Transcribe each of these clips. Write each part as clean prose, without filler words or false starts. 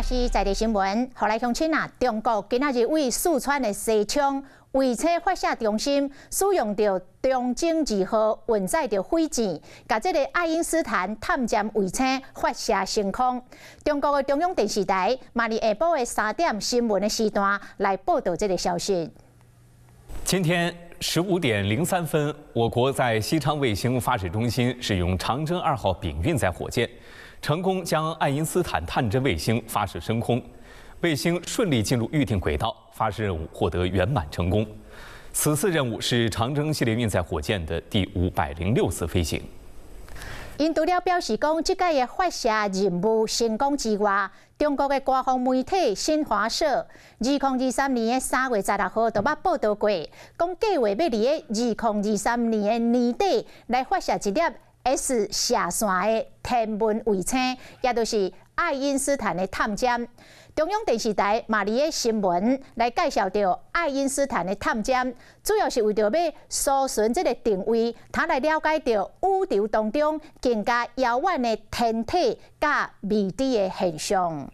是在地新闻，后来乡亲啊，中国今仔日为四川的西昌卫星发射中心使用着中正2号运载着火箭，把这个爱因斯坦探监卫星发射升空。中国的中央电视台嘛，伫下晡的3点新闻的时段来报道这个消息。今天15点03分，我国在西昌卫星发射中心使用长征2号丙运载火箭，成功将爱因斯坦探针卫星发射升空，卫星顺利进入预定轨道，发射任务获得圆满成功。此次任务是长征系列运载火箭的第506次飞行。因除了表示讲，这届的发射任务成功之外，中国的官方媒体新华社2023年的3月16号就捌报道过，讲计划要伫2023年的年底来发射一粒 S 射线的天文卫星，也就是爱因斯坦的探监。中央电视台嘛伫个新闻来介绍到爱因斯坦的探监，主要是为着要搜寻这个定位，他来了解到宇宙当中更加遥远的天体甲未知的现象。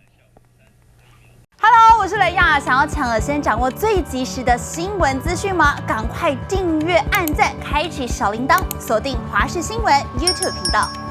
Hello， 我是雷亚，想要抢先掌握最及时的新闻资讯吗？赶快订阅、按赞、开启小铃铛，锁定华视新闻 YouTube 频道。